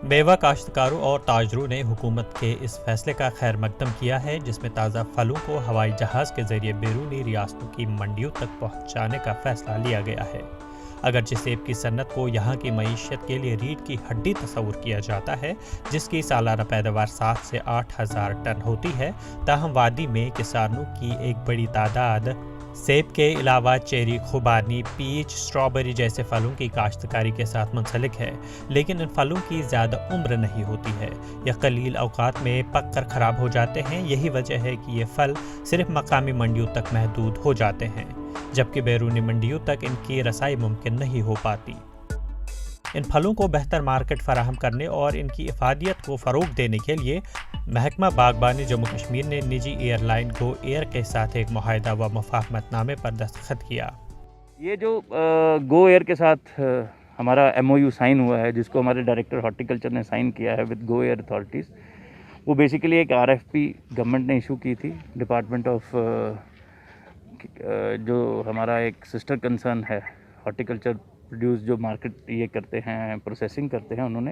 मेवा काश्तकारों और ताजरों ने हुकूमत के इस फैसले का खैर मकदम किया है, जिसमें ताज़ा फलों को हवाई जहाज़ के जरिए बैरूनी रियासतों की मंडियों तक पहुंचाने का फैसला लिया गया है। अगरचे सेब की सन्नत को यहाँ की मईशत के लिए रीढ़ की हड्डी तस्वुर किया जाता है, जिसकी सालाना पैदावार 7 से 8,000 टन होती है, ताहम वादी में किसानों की एक बड़ी तादाद सेब के अलावा चेरी, खुबानी, पीच, स्ट्रॉबेरी जैसे फलों की काश्तकारी के साथ मुंसलिक है, लेकिन इन फलों की ज़्यादा उम्र नहीं होती है या कलील औकात में पक कर ख़राब हो जाते हैं। यही वजह है कि ये फल सिर्फ मकामी मंडियों तक महदूद हो जाते हैं, जबकि बैरूनी मंडियों तक इनकी रसाई मुमकिन नहीं हो पाती। इन फलों को बेहतर मार्केट फराहम करने और इनकी इफादियत को फ़रोग देने के लिए महकमा बागबानी जम्मू कश्मीर ने निजी एयरलाइन गो एयर के साथ एक मुआहदा व मुफाहमतनामे पर दस्तखत किया। ये जो गो एयर के साथ हमारा MOU साइन हुआ है, जिसको हमारे डायरेक्टर हॉर्टिकल्चर ने साइन किया है विद गो एयर अथॉरिटीज़, वो बेसिकली एक RFP गवर्नमेंट ने इशू की थी। डिपार्टमेंट ऑफ जो हमारा एक सिस्टर कंसर्न है, हॉर्टिकल्चर प्रोड्यूस जो मार्केट ये करते हैं, प्रोसेसिंग करते हैं, उन्होंने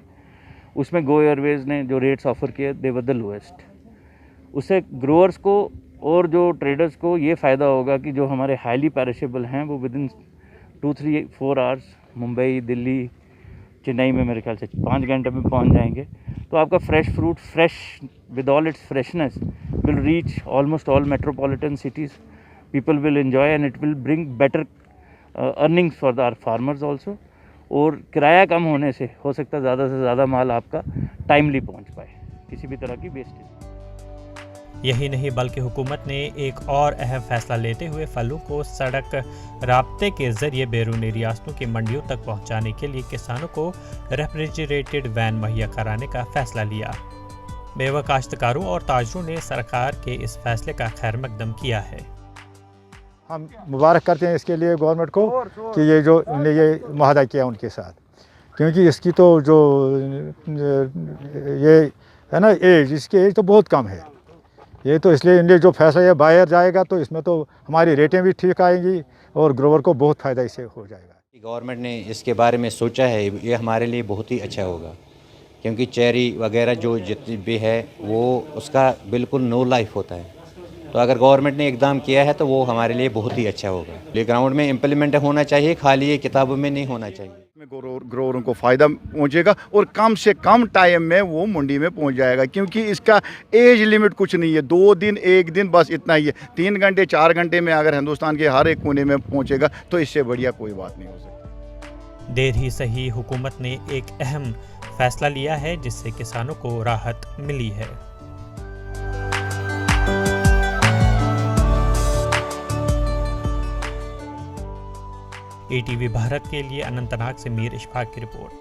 उसमें गो एयरवेज ने जो रेट्स ऑफ़र किए दे वर द लोएस्ट। उससे ग्रोअर्स को और जो ट्रेडर्स को ये फ़ायदा होगा कि जो हमारे हाईली पेरिशेबल हैं वो with in 2-3-4 hours Mumbai, Delhi, Chennai में मेरे ख्याल से 5 घंटे में पहुंच जाएंगे। तो आपका fresh fruit, fresh with all it's freshness, will reach almost all metropolitan cities. People will enjoy and it will bring better earnings for the farmers also. और किराया कम होने से हो सकता है ज़्यादा से ज़्यादा माल आपका टाइमली पहुंच पाए, किसी भी तरह की वेस्टेज। यही नहीं बल्कि हुकूमत ने एक और अहम फैसला लेते हुए फलों को सड़क राब्ते के जरिए बैरूनी रियासतों की मंडियों तक पहुंचाने के लिए किसानों को रेफ्रिजरेटेड वैन मुहैया कराने का फैसला लिया। मेवा काश्तकारों और ताजरों ने सरकार के इस फैसले का खैर मकदम किया है। हम मुबारक करते हैं इसके लिए गवर्नमेंट को कि ये जो इन्हें ये मुआहदा किया उनके साथ, क्योंकि इसकी तो जो ये है ना एज, इसकी एज तो बहुत कम है। ये तो इसलिए इन्हें जो फैसला ये बाहर जाएगा तो इसमें तो हमारी रेटें भी ठीक आएंगी और ग्रोवर को बहुत फ़ायदा इससे हो जाएगा। गवर्नमेंट ने इसके बारे में सोचा है, ये हमारे लिए बहुत ही अच्छा होगा, क्योंकि चेरी वगैरह जो जितनी भी है वो उसका बिल्कुल नो लाइफ होता है। तो अगर गवर्नमेंट ने इकदाम किया है तो वो हमारे लिए बहुत ही अच्छा होगा। प्ले ग्राउंड में इम्प्लीमेंट होना चाहिए, खाली ये किताबों में नहीं होना चाहिए। ग्रोअरों को फ़ायदा पहुंचेगा और कम से कम टाइम में वो मंडी में पहुंच जाएगा, क्योंकि इसका एज लिमिट कुछ नहीं है। 2 दिन, 1 दिन, बस इतना ही है। 3 घंटे 4 घंटे में अगर हिंदुस्तान के हर एक कोने में पहुंचेगा तो इससे बढ़िया कोई बात नहीं हो सकती। देर ही सही हुकूमत ने एक अहम फैसला लिया है, जिससे किसानों को राहत मिली है। ATV भारत के लिए अनंतनाग से मीर इशफाक की रिपोर्ट।